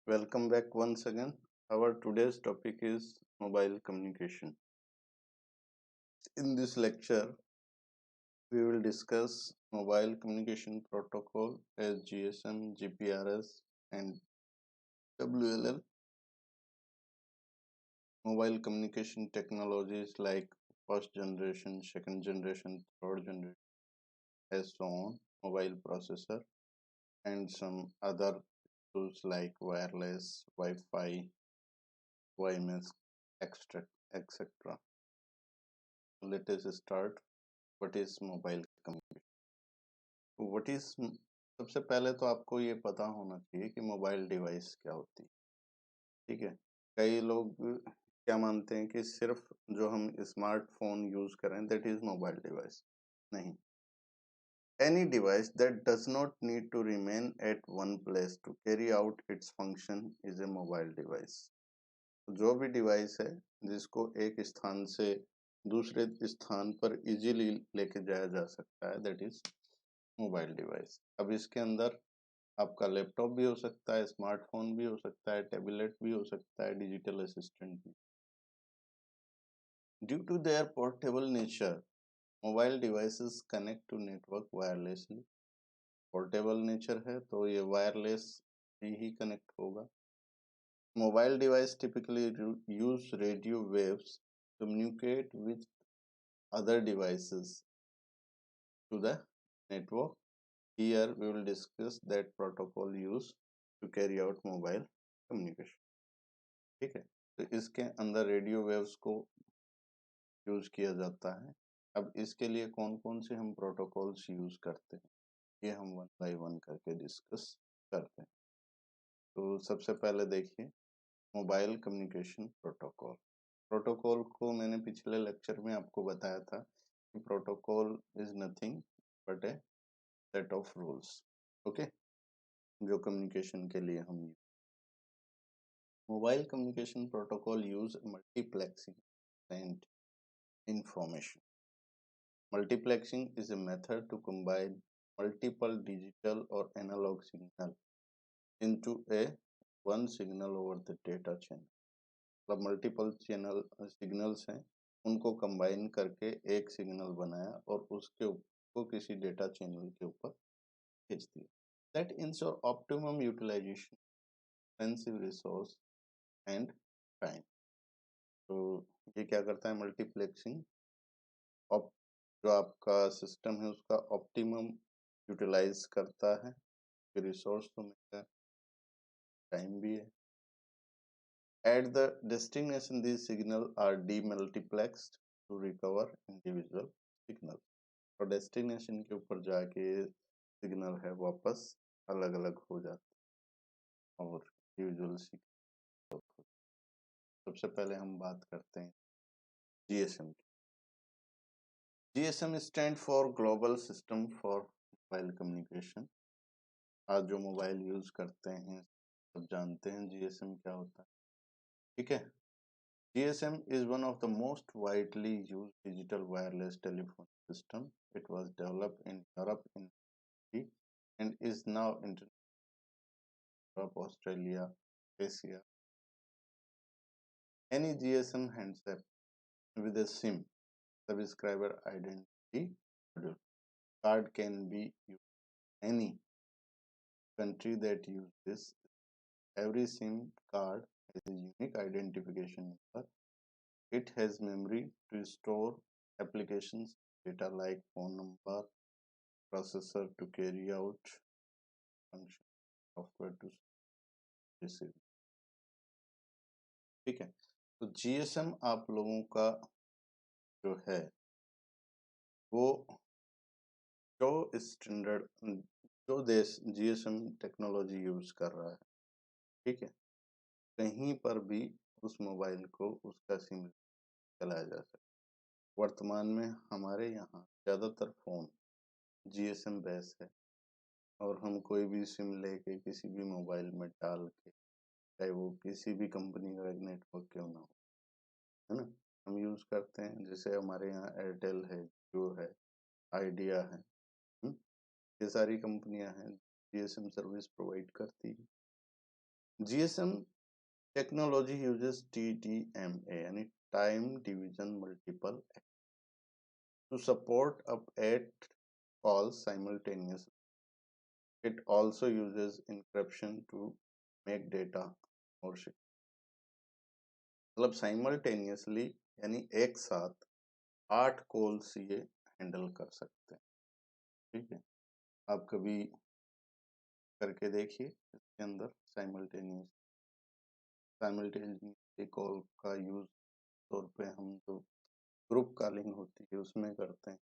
Welcome back once again. Our today's topic is mobile communication. In this lecture, we will discuss mobile communication protocol as GSM, GPRS, and WLL, mobile communication technologies like first generation, second generation, third generation, as so on, mobile processor, and some other tools like wireless, Wi-Fi, WiMS, etc. Let us start. What is mobile communication? What is सबसे पहले तो आपको ये पता होना चाहिए कि mobile device क्या होती है। ठीक है, कई लोग क्या मानते हैं कि सिर्फ जो हम स्मार्टफोन यूज करें दैट इज मोबाइल डिवाइस। नहीं, any device that does not need to remain at one place to carry out its function is a mobile device. जो भी डिवाइस है जिसको एक स्थान से दूसरे स्थान पर इजीली लेके जाया जा सकता है दैट इज मोबाइल डिवाइस। अब इसके अंदर आपका लैपटॉप भी हो सकता है, स्मार्टफोन भी हो सकता है, टैबलेट भी हो सकता है, डिजिटल असिस्टेंट भी। Due to their portable nature, mobile devices connect to network wirelessly. Portable nature है तो ये वायरलेस ही कनेक्ट होगा। Mobile device typically use radio waves communicate with other devices to the network. Here we will discuss that protocol used to carry out mobile communication. ठीक है, तो इसके अंदर रेडियो वेव्स को यूज किया जाता है। अब इसके लिए कौन कौन से हम प्रोटोकॉल्स यूज करते हैं ये हम वन बाय वन करके डिस्कस करते हैं। तो सबसे पहले देखिए मोबाइल कम्युनिकेशन प्रोटोकॉल। प्रोटोकॉल को मैंने पिछले लेक्चर में आपको बताया था कि protocol is nothing but A set of rules. Okay, जो कम्युनिकेशन के लिए हम mobile communication protocol use multiplexing and information. Multiplexing is a method to combine multiple digital or analog signal into a one signal over the data channel. मतलब multiple channel signals हैं उनको combine करके एक signal बनाया और उसके को किसी डेटा चैनल के ऊपर भेज दिया। That ensure optimum utilization, expensive resource and time. तो ये क्या करता है मल्टीप्लेक्सिंग, जो आपका सिस्टम है उसका ऑप्टिमम यूटिलाइज करता है, रिसोर्स तो मिलता है, टाइम भी है। At the destination this signal are demultiplexed to recover individual signal. और डेस्टिनेशन के ऊपर जाके सिग्नल है वापस अलग अलग हो जाते और इंडिविजुअल सिग्नल। सबसे पहले हम बात करते हैं जीएसएम की। GSM stand for global system for mobile communication. आज जो मोबाइल यूज करते हैं सब जानते हैं जीएसएम क्या होता है। ठीक है, GSM is one of the most widely used digital wireless telephone system. It was developed in Europe in and is now in Europe, Australia, Asia. Any GSM handset with a SIM, subscriber identity module card, can be used any country that use this. Every SIM card has a unique identification number. It has memory to store applications data like phone number, processor to carry out function, software to receive. ठीक है, तो GSM आप लोगों का जो है वो जो स्टैंडर्ड जो देश जीएसएम टेक्नोलॉजी यूज कर रहा है, ठीक है, कहीं पर भी उस मोबाइल को उसका सिम चलाया जा सकता है। वर्तमान में हमारे यहाँ ज़्यादातर फ़ोन जीएसएम बेस है और हम कोई भी सिम लेके किसी भी मोबाइल में डाल के, चाहे वो किसी भी कंपनी का नेटवर्क क्यों ना हो, है ना, हम यूज़ करते हैं। जैसे हमारे यहाँ एयरटेल है, जियो है, आइडिया है, ये सारी कंपनियां हैं जीएसएम सर्विस प्रोवाइड करती हैं। GSM technology uses TDMA यानी time division multiple to support up 8 calls simultaneously. It also uses encryption to make data more secure. मतलब साइमल्टेनियसली यानी एक साथ 8 कॉल्स ये हैंडल कर सकते हैं। ठीक है, आप कभी करके देखिए इसके अंदर साइमल्टेनियसली कॉल का यूज तौर पे हम जो ग्रुप कॉलिंग होती है उसमें करते हैं।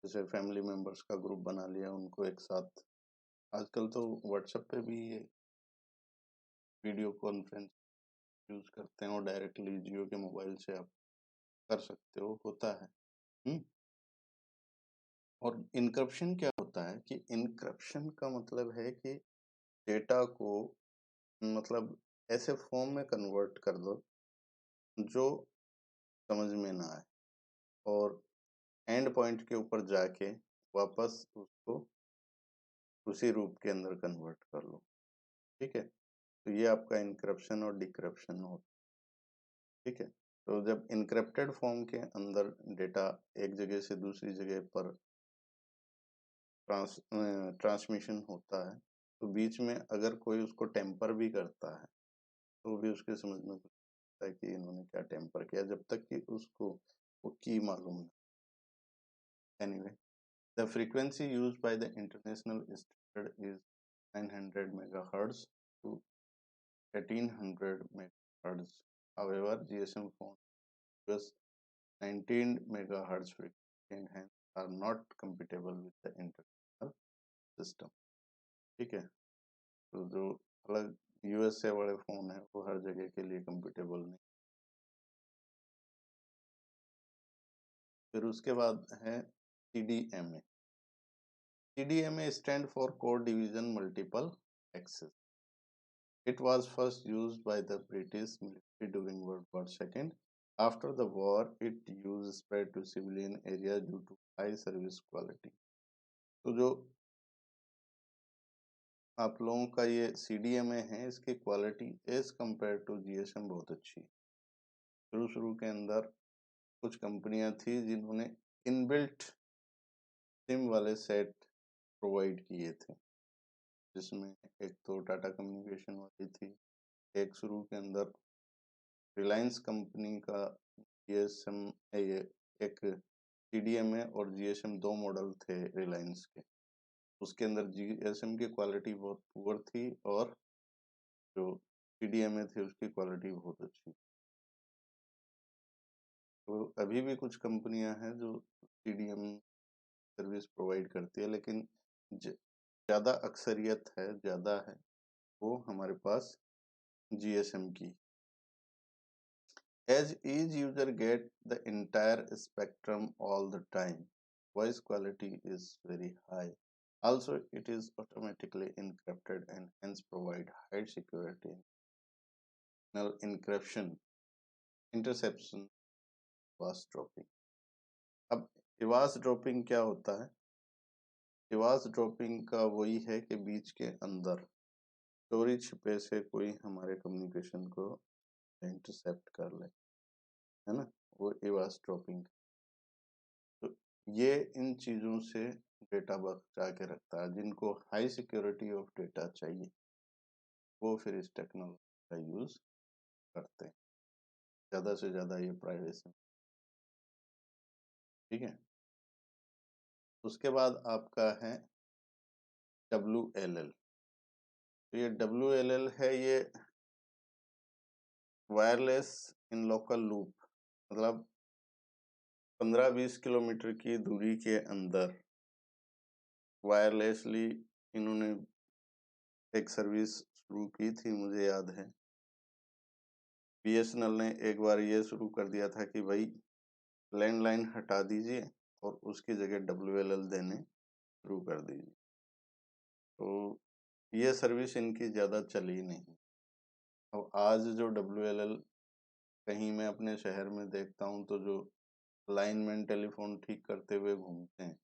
जैसे फैमिली मेंबर्स का ग्रुप बना लिया, उनको एक साथ, आजकल तो व्हाट्सएप पे भी ये वीडियो कॉन्फ्रेंस यूज करते हैं और डायरेक्टली जियो के मोबाइल से आप कर सकते हो, होता है। और इनक्रप्शन क्या होता है कि इनक्रप्शन का मतलब है कि डेटा को मतलब ऐसे फॉर्म में कन्वर्ट कर दो जो समझ में ना आए और एंड पॉइंट के ऊपर जाके वापस उसको उसी रूप के अंदर कन्वर्ट कर लो। ठीक है, तो ये आपका इनक्रप्शन और डिक्रप्शन होता है। ठीक है, तो जब इनक्रप्टेड फॉर्म के अंदर डेटा एक जगह से दूसरी जगह पर ट्रांसमिशन होता है तो बीच में अगर कोई उसको टेम्पर भी करता है तो भी उसके समझ में कुछ आता है कि इन्होंने क्या टेम्पर किया, जब तक कि उसको वो की मालूम नहीं। Anyway, the frequency used by the international standard is 900 megahertz to 1800 megahertz. However, GSM phones use 19 megahertz frequency and hence are not compatible with the international system. ठीक है, तो जो अलग यूएसए वाले फोन है वो हर जगह के लिए कंपेटेबल नहीं। फिर उसके बाद है CDMA। CDMA stand for code division multiple access. It was first used by the British military during World War II. After the war, its use spread to civilian areas due to high service quality. तो जो आप लोगों का ये CDMA है, इसकी quality as compare to GSM बहुत अच्छी है। शुरू के अंदर कुछ कंपनियां थी जिन्होंने इनबिल्ट सिम वाले सेट प्रोवाइड किए थे, जिसमें एक तो टाटा कम्युनिकेशन वाली थी, एक शुरू के अंदर रिलायंस कंपनी का GSM, एक CDMA और GSM दो मॉडल थे रिलायंस के। उसके अंदर GSM की क्वालिटी बहुत पुअर थी और जो CDMA थी उसकी क्वालिटी बहुत अच्छी। तो अभी भी कुछ कंपनियां हैं जो CDM सर्विस प्रोवाइड करती है, लेकिन ज़्यादा अक्सरियत है, ज़्यादा है वो हमारे पास GSM की। As each user get the entire spectrum all the time, voice quality is very high. Also, it is automatically encrypted and hence provide high security. Null encryption, interception, eavesdropping dropping. अब eavesdropping dropping क्या होता है? eavesdropping dropping का वही है कि बीच के अंदर चोरी छिपे से कोई हमारे कम्युनिकेशन को इंटरसेप्ट कर ले, है ना, वो eavesdropping ड्रॉपिंग। तो ये इन चीज़ों से डेटा बचा के रखता है। जिनको हाई सिक्योरिटी ऑफ डेटा चाहिए वो फिर इस टेक्नोलॉजी का यूज़ करते हैं, ज़्यादा से ज़्यादा ये प्राइवेसी। ठीक है, उसके बाद आपका है WLL। तो ये WLL है, ये वायरलेस इन लोकल लूप, मतलब 15-20 किलोमीटर की दूरी के अंदर वायरलेसली इन्होंने एक सर्विस शुरू की थी। मुझे याद है BSNL ने एक बार ये शुरू कर दिया था कि भाई लैंडलाइन हटा दीजिए और उसकी जगह WLL देने शुरू कर दीजिए। तो ये सर्विस इनकी ज़्यादा चली नहीं। अब आज जो WLL कहीं मैं अपने शहर में देखता हूँ तो जो लाइनमैन टेलीफोन ठीक करते हुए घूमते हैं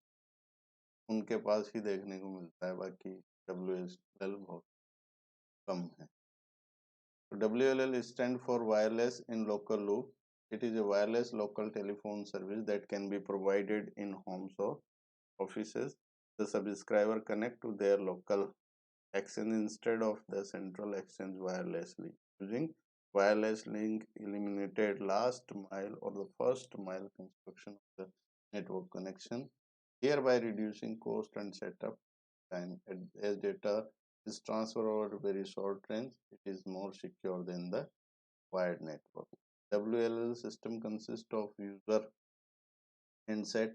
उनके पास ही देखने को मिलता है, बाकी WLL बहुत कम है। WLL stand for wireless in local loop. It is a wireless local telephone service that can be provided in homes or offices. The subscriber connect to their local exchange instead of the central exchange wirelessly. Using wireless link eliminated last mile or the first mile construction of the network connection, hereby reducing cost and setup time. As data is transferred over very short range, it is more secure than the wired network. WLL system consists of user handset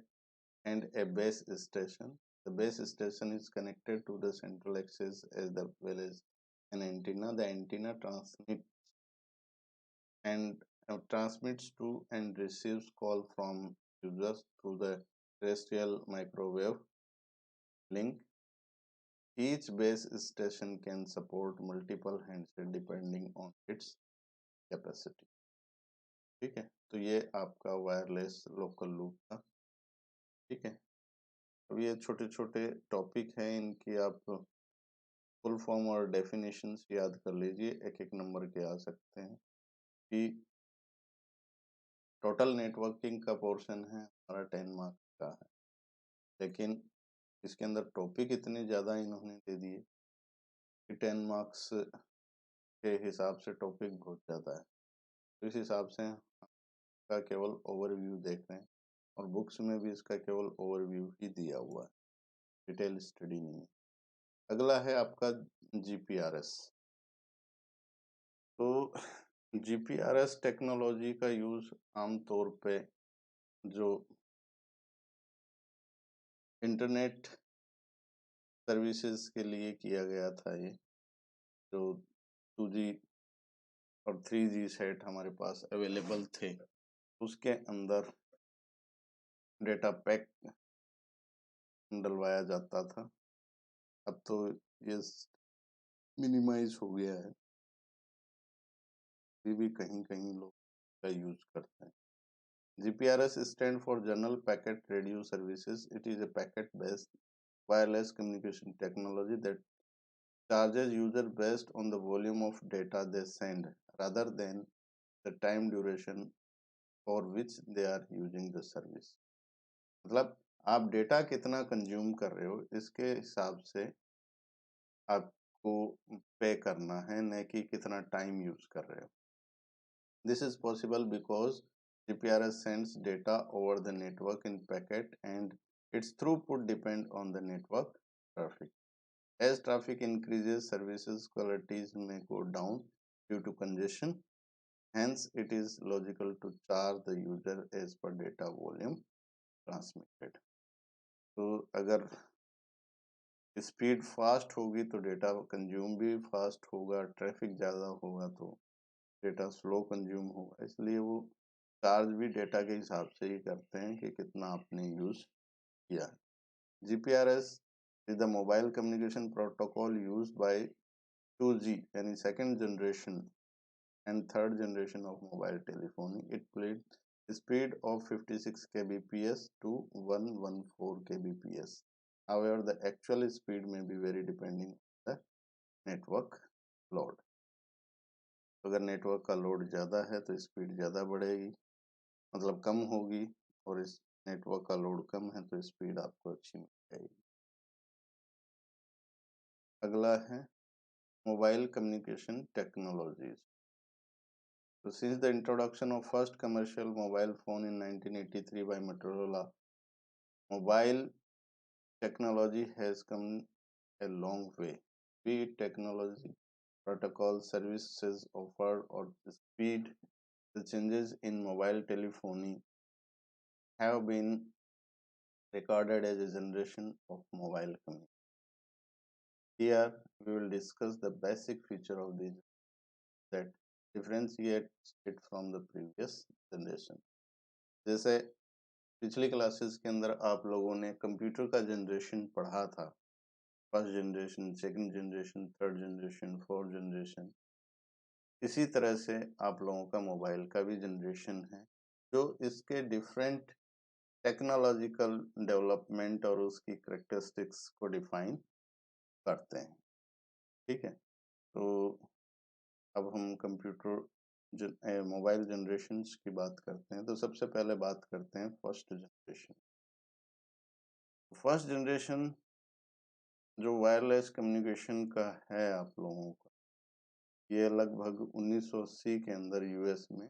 and a base station. The base station is connected to the central access as well as an antenna. The antenna transmits to and receives call from users through the terrestrial microwave link. Each base station can support multiple handsets depending on its capacity. ठीक है, तो ये आपका wireless local loop था। ठीक है, अब ये छोटे छोटे टॉपिक हैं, इनकी आप फुल फॉर्म और डेफिनेशंस याद कर लीजिए, एक एक नंबर के आ सकते हैं। कि टोटल नेटवर्किंग का पोर्शन है हमारा 10 मार्क्स का है, लेकिन इसके अंदर टॉपिक इतने ज़्यादा इन्होंने दे दिए कि 10 मार्क्स के हिसाब से टॉपिक बहुत ज़्यादा है। तो इस हिसाब से का केवल ओवरव्यू देख रहे हैं और बुक्स में भी इसका केवल ओवरव्यू ही दिया हुआ है, डिटेल स्टडी नहीं है। अगला है आपका जीपीआरएस। तो जीपीआरएस टेक्नोलॉजी का यूज आमतौर पे जो इंटरनेट सर्विसेज के लिए किया गया था, ये जो 2G और 3G सेट हमारे पास अवेलेबल थे, उसके अंदर डेटा पैक डलवाया जाता था। अब तो ये मिनिमाइज हो गया है, ये भी कहीं कहीं लोग का यूज करते हैं। GPRS stand for General Packet Radio Services. It is a packet-based wireless communication technology that charges user based on the volume of data they send rather than the time duration for which they are using the service. मतलब आप data कितना consume कर रहे हो, इसके हिसाब से आपको पे करना है, न कि कितना टाइम यूज कर रहे हो। This is possible because GPRS sends data over the network in packet and its throughput depend on the network traffic. As traffic increases, services qualities may go down due to congestion. Hence, it is logical to charge the user as per data volume transmitted. तो अगर speed fast होगी तो data consume भी fast होगा, traffic ज़्यादा होगा तो data slow consume होगा, इसलिए वो चार्ज भी डेटा के हिसाब से ही करते हैं कि कितना आपने यूज किया है। GPRS is the mobile communication protocol used by 2G यानी second generation and third generation of mobile telephony. It played speed of 56 kbps to 114 kbps। However, the actual speed may be vary depending on the network load। अगर network का load ज़्यादा है तो speed ज़्यादा बढ़ेगी, मतलब कम होगी, और इस नेटवर्क का लोड कम है तो स्पीड आपको अच्छी मिल जाएगी। अगला है mobile communication technologies. So since the introduction of first commercial mobile phone in 1983 by Motorola, mobile technology has come a long way. Be it technology, protocol, services offered, or the speed, the changes in mobile telephony have been recorded as a generation of mobile communication. Here we will discuss the basic feature of these that differentiates it from the previous generation। जैसे पिछली classes के अंदर आप लोगों ने computer का generation पढ़ा था, first generation, second generation, third generation, fourth generation. इसी तरह से आप लोगों का मोबाइल का भी जनरेशन है, जो इसके डिफरेंट टेक्नोलॉजिकल डेवलपमेंट और उसकी करेक्टरिस्टिक्स को डिफाइन करते हैं। ठीक है, तो अब हम मोबाइल जनरेशन्स की बात करते हैं, तो सबसे पहले बात करते हैं फर्स्ट जनरेशन। फर्स्ट जनरेशन जो वायरलेस कम्युनिकेशन का है आप लोगों का, ये लगभग 1980 के अंदर यूएस में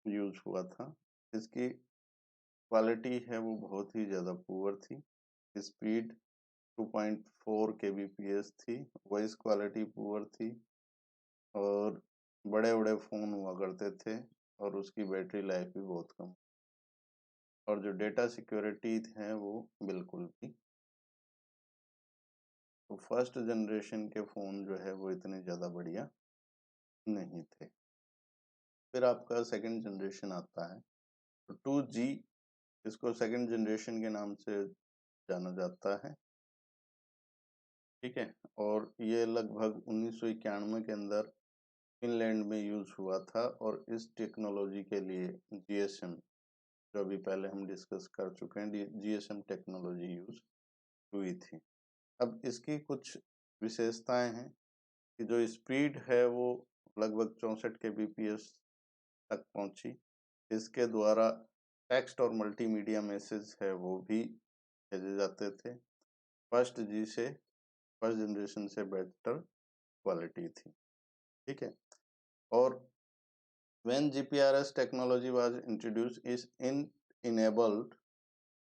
यूज हुआ था। इसकी क्वालिटी है वो बहुत ही ज़्यादा पुअर थी। स्पीड 2.4 kbps थी, वॉइस क्वालिटी पुअर थी, और बड़े बड़े फ़ोन हुआ करते थे, और उसकी बैटरी लाइफ भी बहुत कम, और जो डेटा सिक्योरिटी है वो बिल्कुल भी। तो फर्स्ट जनरेशन के फ़ोन जो है वो इतने ज़्यादा बढ़िया नहीं थे। फिर आपका सेकंड जनरेशन आता है, तो 2G, इसको सेकंड जनरेशन के नाम से जाना जाता है, ठीक है। और ये लगभग 1991 के अंदर फिनलैंड में यूज हुआ था, और इस टेक्नोलॉजी के लिए जीएसएम, जो अभी पहले हम डिस्कस कर चुके हैं, जीएसएम टेक्नोलॉजी यूज हुई थी। अब इसकी कुछ विशेषताएं हैं कि जो स्पीड है वो लगभग 64 kbps तक पहुंची। इसके द्वारा टेक्स्ट और मल्टीमीडिया मैसेज है वो भी भेजे जाते थे। फर्स्ट जनरेशन से बेटर क्वालिटी थी, ठीक है। और when GPRS technology was introduced, it enabled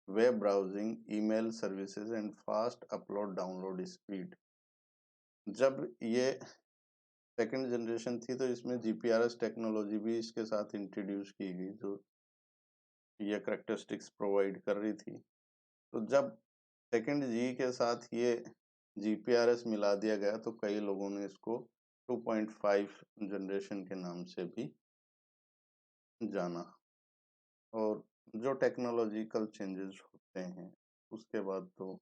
web browsing, email services and fast upload download speed। जब ये सेकंड जनरेशन थी तो इसमें जीपीआरएस टेक्नोलॉजी भी इसके साथ इंट्रोड्यूस की गई, जो ये करेक्टरिस्टिक्स प्रोवाइड कर रही थी। तो जब सेकंड जी के साथ ये जीपीआरएस मिला दिया गया तो कई लोगों ने इसको 2.5 जनरेशन के नाम से भी जाना। और जो टेक्नोलॉजिकल चेंजेस होते हैं उसके बाद तो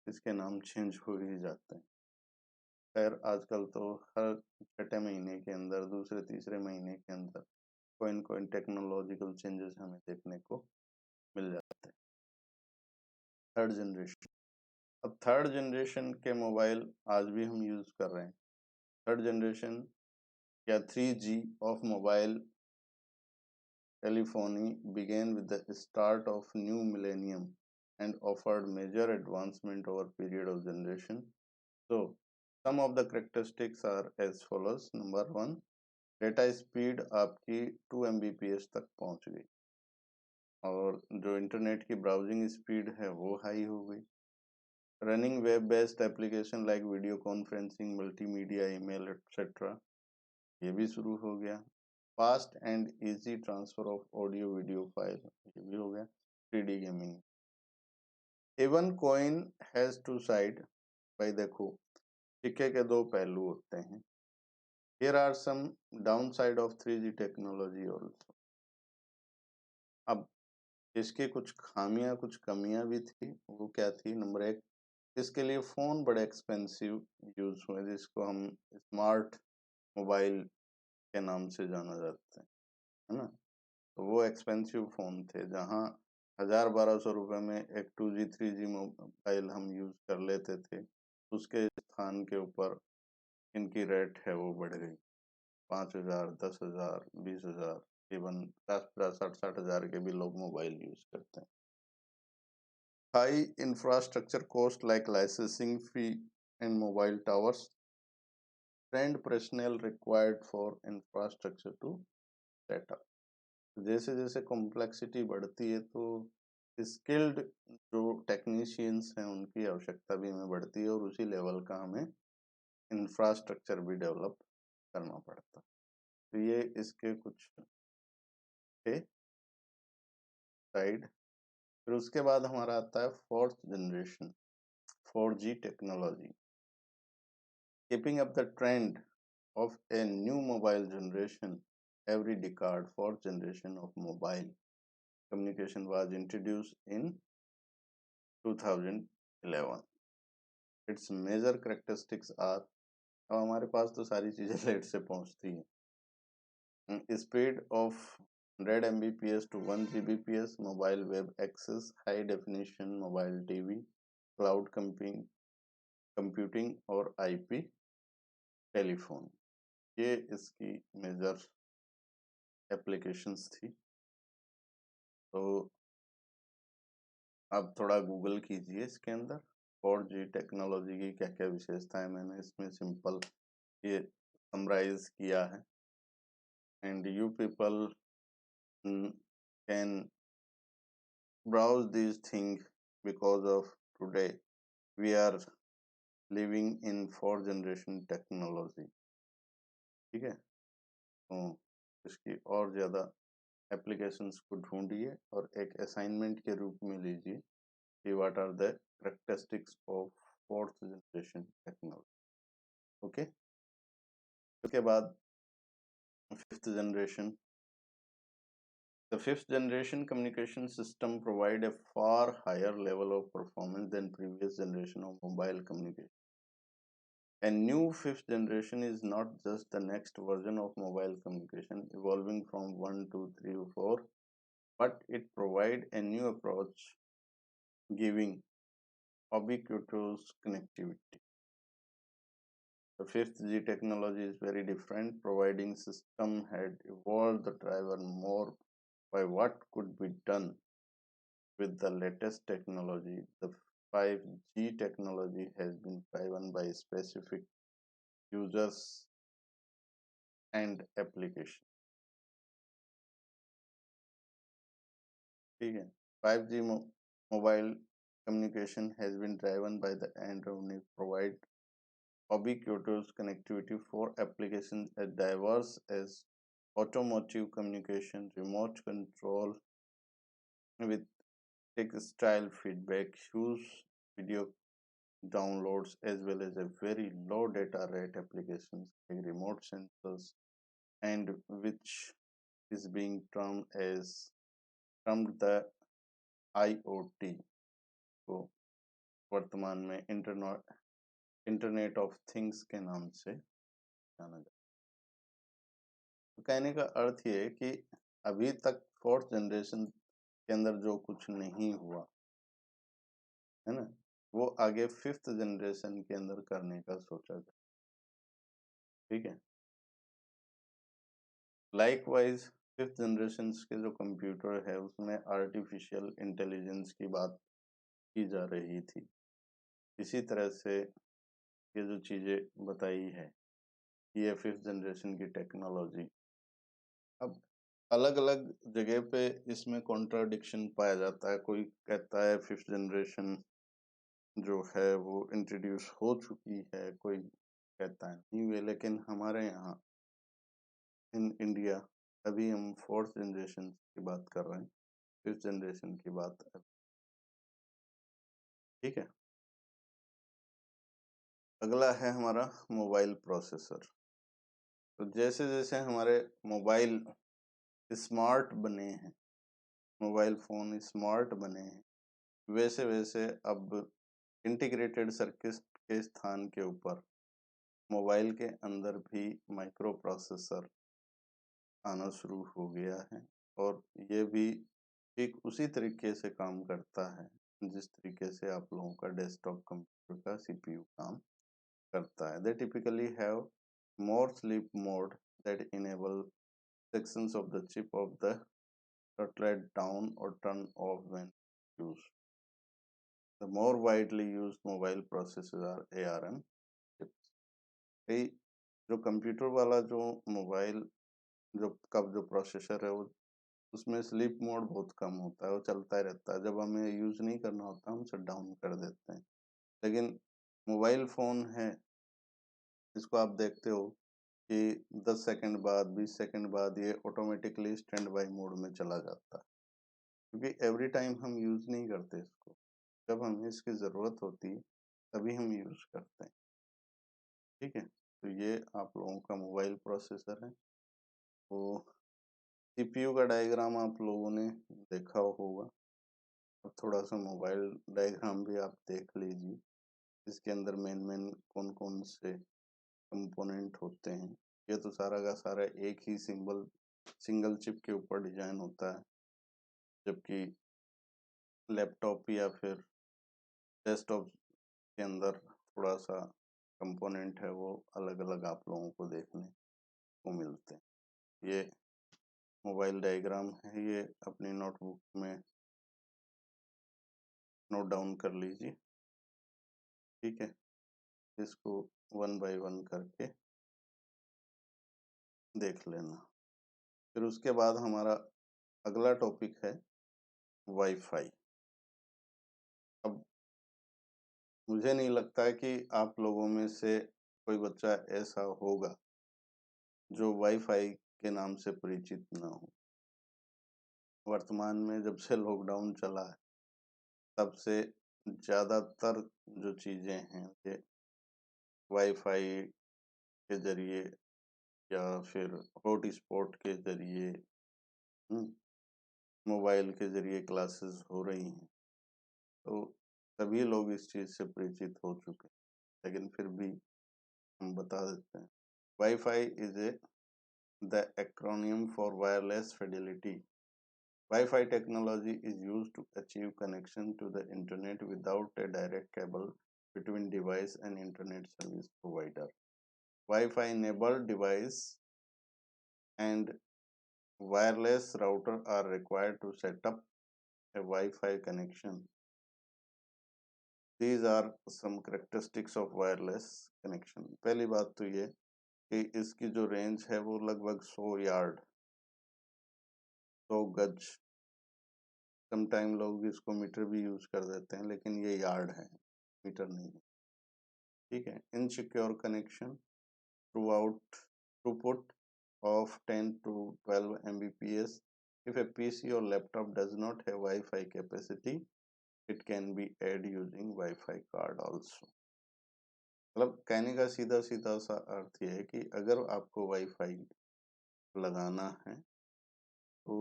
इसके नाम चेंज हो ही जाते हैं। खैर आजकल तो हर छठे महीने के अंदर, दूसरे तीसरे महीने के अंदर कोई न कोई टेक्नोलॉजिकल चेंजेस हमें देखने को मिल जाते हैं। थर्ड जनरेशन, अब थर्ड जनरेशन के मोबाइल आज भी हम यूज कर रहे हैं। थर्ड जनरेशन या 3G of mobile telephony began with the start of new millennium and offered major advancement over period of generation. So some of the characteristics are as follows. Number 1, data speed आपकी 2 Mbps तक पहुंच गई, और जो internet की browsing speed है वो high हो गई। Running web based application like video conferencing, multimedia, email etcetera, ये भी शुरू हो गया। Fast and easy transfer of audio video file, ये भी हो गया। 3D gaming. Even coin has two side, भाई देखो सिक्के के दो पहलू होते हैं। Here are some downside of 3G technology also. अब इसके कुछ खामियां कुछ कमियां भी थी। वो क्या थी? नंबर 1, इसके लिए फ़ोन बड़े एक्सपेंसिव यूज हुए, जिसको हम स्मार्ट मोबाइल के नाम से जाना जाता है ना। तो वो एक्सपेंसिव फ़ोन थे, जहाँ 1000-1200 में एक 2G 3G मोबाइल हम यूज कर लेते थे, उसके स्थान के ऊपर इनकी रेट है वो बढ़ गई। 5000, 10,000, 20,000, इवन 50, 50, 60,000 के भी लोग मोबाइल यूज करते हैं। High infrastructure cost like licensing fee and mobile towers, trained personnel required for infrastructure to set up. जैसे जैसे कॉम्प्लेक्सिटी बढ़ती है तो स्किल्ड जो टेक्नीशियंस हैं उनकी आवश्यकता भी हमें बढ़ती है, और उसी लेवल का हमें इंफ्रास्ट्रक्चर भी डेवलप करना पड़ता। तो ये इसके कुछ थे साइड। फिर उसके बाद हमारा आता है fourth generation, 4G technology. Keeping up the trend of a new mobile generation every decade, fourth generation of mobile communication was introduced in 2011. Its major characteristics are, अब हमारे पास तो सारी चीजें लेट से पहुंचती हैं। Speed of 100 Mbps to 1 Gbps, mobile web access, high definition mobile TV, cloud computing और IP telephone. ये इसकी मेजर एप्लीकेशंस थी। तो आप थोड़ा गूगल कीजिए इसके अंदर 4G टेक्नोलॉजी की क्या क्या विशेषताएं, मैंने इसमें सिंपल ये समराइज किया है। And you people can browse these things because of today we are living in 4th generation technology। ठीक है, तो इसकी और ज़्यादा एप्लीकेशंस को ढूंढिए और एक असाइनमेंट के रूप में लीजिए कि what are the characteristics of 4th generation technology. Okay, उसके बाद 5th generation। The 5th generation communication system provide a far higher level of performance than previous generation of mobile communication. A new 5th generation is not just the next version of mobile communication evolving from 1, 2, 3, or 4, but it provide a new approach giving ubiquitous connectivity. The 5th G technology is very different, providing system had evolved the driver more by what could be done with the latest technology. The 5G technology has been driven by specific users and application। ठीक है, 5G mobile communication has been driven by the Android provide ubiquitous connectivity for applications as diverse as automotive communication, remote control with textile feedback, huge video downloads, as well as a very low data rate applications like remote sensors, and which is being termed the IoT को वर्तमान में internet of things के नाम से जाना जाता है। तो कहने का अर्थ ये है कि अभी तक 4th generation के अंदर जो कुछ नहीं हुआ है ना, वो आगे 5th generation के अंदर करने का सोचा जाए। ठीक है, लाइकवाइज 5th generation के जो कंप्यूटर है उसमें आर्टिफिशियल इंटेलिजेंस की बात की जा रही थी। इसी तरह से ये जो चीज़ें बताई है ये 5th generation की टेक्नोलॉजी। अब अलग अलग जगह पे इसमें कॉन्ट्राडिक्शन पाया जाता है। कोई कहता है 5th generation जो है वो इंट्रोड्यूस हो चुकी है, कोई कहता है नहीं हुए। लेकिन हमारे यहाँ इन इंडिया अभी हम 4th generation की बात कर रहे हैं, 5th generation की बात है। ठीक है, अगला है हमारा मोबाइल प्रोसेसर। तो जैसे जैसे हमारे मोबाइल स्मार्ट बने हैं, मोबाइल फ़ोन स्मार्ट बने हैं, वैसे वैसे अब इंटीग्रेटेड सर्किट के स्थान के ऊपर मोबाइल के अंदर भी माइक्रो प्रोसेसर आना शुरू हो गया है। और ये भी ठीक उसी तरीके से काम करता है जिस तरीके से आप लोगों का डेस्कटॉप कंप्यूटर का CPU काम करता है। They typically have more sleep mode that enable sections of the chip of the throttled down or turn off when used. The more widely used mobile processors are ARM chips। कई जो computer वाला जो mobile जो का जो processor है वो उसमें स्लीप मोड बहुत कम होता है, वो चलता ही रहता है। जब हमें यूज़ नहीं करना होता हम शट डाउन कर देते हैं। लेकिन मोबाइल फ़ोन है, इसको आप देखते हो कि 10 सेकंड बाद 20 सेकंड बाद ये ऑटोमेटिकली स्टैंड बाई मोड में चला जाता है, क्योंकि एवरी टाइम हम यूज़ नहीं करते इसको। जब हमें इसकी ज़रूरत होती है तभी हम यूज़ करते हैं। ठीक है, तो ये आप लोगों का मोबाइल प्रोसेसर है। तो CPU का डायग्राम आप लोगों ने देखा होगा। अब थोड़ा सा मोबाइल डायग्राम भी आप देख लीजिए, इसके अंदर मेन कौन कौन से कंपोनेंट होते हैं। ये तो सारा का सारा एक ही सिंगल चिप के ऊपर डिजाइन होता है, जबकि लैपटॉप या फिर डेस्कटॉप के अंदर थोड़ा सा कंपोनेंट है वो अलग अलग आप लोगों को देखने आपको मिलते हैं। ये मोबाइल डायग्राम है, ये अपनी नोटबुक में नोट डाउन कर लीजिए। ठीक है, इसको 1 बाय 1 करके देख लेना। फिर उसके बाद हमारा अगला टॉपिक है वाईफाई। अब मुझे नहीं लगता कि आप लोगों में से कोई बच्चा ऐसा होगा जो वाईफाई के नाम से परिचित ना हो। वर्तमान में जब से लॉकडाउन चला है तब से ज़्यादातर जो चीज़ें हैं ये वाईफाई के ज़रिए या फिर हॉटस्पॉट के ज़रिए मोबाइल के ज़रिए क्लासेस हो रही हैं। तो सभी लोग इस चीज़ से परिचित हो चुके हैं, लेकिन फिर भी हम बता देते हैं। Wifi is a the acromion for wireless Fidelity. Wi-Fi technology is used to achieve connection to the internet without a direct cable between device and internet service provider. Wi-Fi enabled device and wireless router are required to set up a Wi-Fi connection. These are some characteristics of wireless connection. पहली बात तो ये कि इसकी जो range है वो लगभग 100 यार्ड, 100 गज। समटाइम लोग इसको मीटर भी यूज कर देते हैं, लेकिन ये यार्ड है, मीटर नहीं है। ठीक है। Insecure connection through out throughput of 10 to 12 Mbps. If a PC or laptop does not have Wi-Fi capacity, it can be added using Wi-Fi card also. मतलब कहने का सीधा सीधा सा अर्थ ये है कि अगर आपको वाईफाई लगाना है तो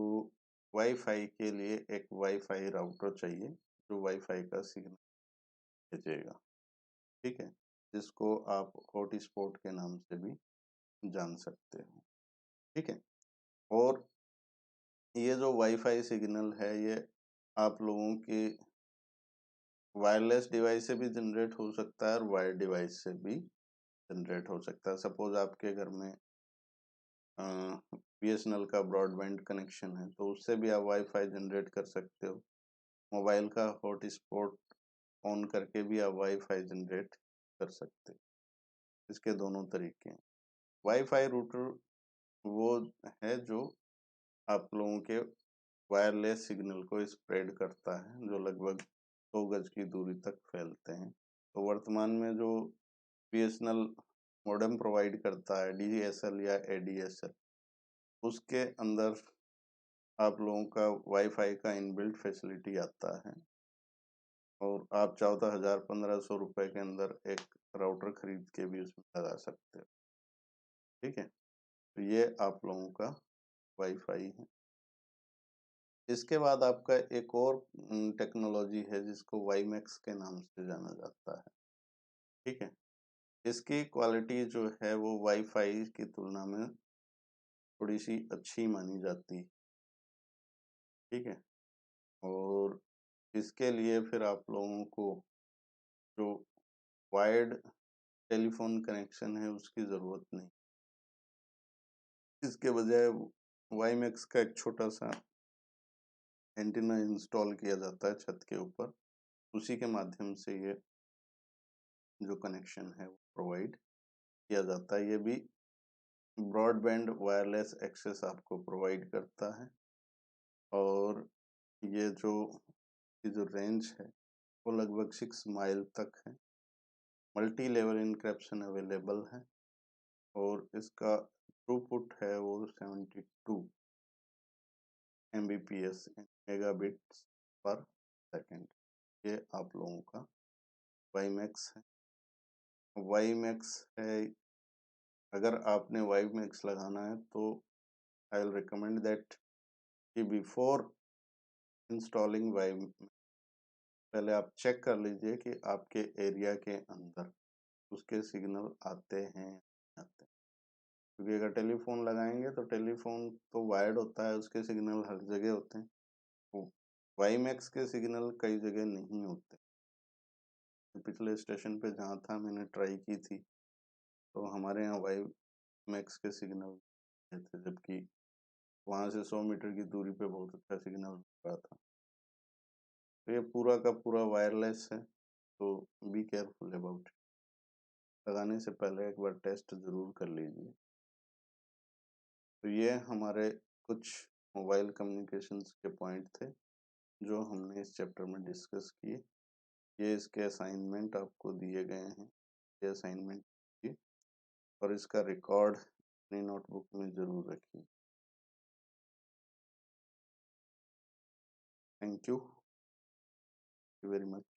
वाईफाई के लिए एक वाईफाई राउटर चाहिए जो वाईफाई का सिग्नल भेजेगा। ठीक है, जिसको आप हॉटस्पॉट के नाम से भी जान सकते हो। ठीक है, और ये जो वाईफाई सिग्नल है ये आप लोगों के वायरलेस डिवाइस से भी जनरेट हो सकता है और वायर्ड डिवाइस से भी जनरेट हो सकता है। सपोज आपके घर में बीएसएनएल का ब्रॉडबैंड कनेक्शन है तो उससे भी आप वाईफाई जनरेट कर सकते हो। मोबाइल का हॉटस्पॉट ऑन करके भी आप वाईफाई जनरेट कर सकते हो। इसके दोनों तरीके हैं। वाईफाई रूटर वो है जो आप लोगों के वायरलेस सिग्नल को स्प्रेड करता है, जो लगभग 100 गज की दूरी तक फैलते हैं। तो वर्तमान में जो बीएसएनएल मॉडेम प्रोवाइड करता है, डीएसएल या एडीएसएल, उसके अंदर आप लोगों का वाईफाई का इनबिल्ट फैसिलिटी आता है और आप चाहो तो 1000-1500 रुपए के अंदर एक राउटर खरीद के भी उसमें लगा सकते हो। ठीक है, तो ये आप लोगों का वाईफाई है। इसके बाद आपका एक और टेक्नोलॉजी है जिसको वाईमैक्स के नाम से जाना जाता है। ठीक है, इसकी क्वालिटी जो है वो वाईफाई की तुलना में थोड़ी सी अच्छी मानी जाती है। ठीक है, और इसके लिए फिर आप लोगों को जो वायर्ड टेलीफोन कनेक्शन है उसकी ज़रूरत नहीं। इसके बजाय वाईमैक्स का एक छोटा सा एंटीना इंस्टॉल किया जाता है छत के ऊपर, उसी के माध्यम से ये जो कनेक्शन है वो प्रोवाइड किया जाता है। ये भी ब्रॉडबैंड वायरलेस एक्सेस आपको प्रोवाइड करता है और ये जो रेंज है वो लगभग 6 माइल तक है। मल्टी लेवल इनक्रिप्शन अवेलेबल है और इसका थ्रूपुट है वो 72 Mbps मेगाबिट्स पर सेकेंड। ये आप लोगों का वाईमैक्स है। वाईमैक्स है, अगर आपने वाईमैक्स लगाना है तो आई विल रिकमेंड दैट कि बिफोर इंस्टॉलिंग वाईमैक्स पहले आप चेक कर लीजिए कि आपके एरिया के अंदर उसके सिग्नल आते हैं नहीं आते। क्योंकि अगर टेलीफोन लगाएंगे तो टेलीफोन तो वायर्ड होता है, उसके सिग्नल हर जगह होते हैं। तो वाईमैक्स के सिग्नल कई जगह नहीं होते। पिछले स्टेशन पे जहाँ था मैंने ट्राई की थी तो हमारे यहाँ वाईमैक्स के सिग्नल रहे थे, जबकि वहां से 100 मीटर की दूरी पे बहुत अच्छा सिग्नल मिल रहा था। तो ये पूरा का पूरा वायरलेस है, तो बी केयरफुल अबाउट इट। लगाने से पहले एक बार टेस्ट जरूर कर लीजिए। तो ये हमारे कुछ मोबाइल कम्युनिकेशंस के पॉइंट थे जो हमने इस चैप्टर में डिस्कस किए। ये इसके असाइनमेंट आपको दिए गए हैं, ये असाइनमेंट कीजिए और इसका रिकॉर्ड अपनी नोटबुक में जरूर रखिए। Thank you very much.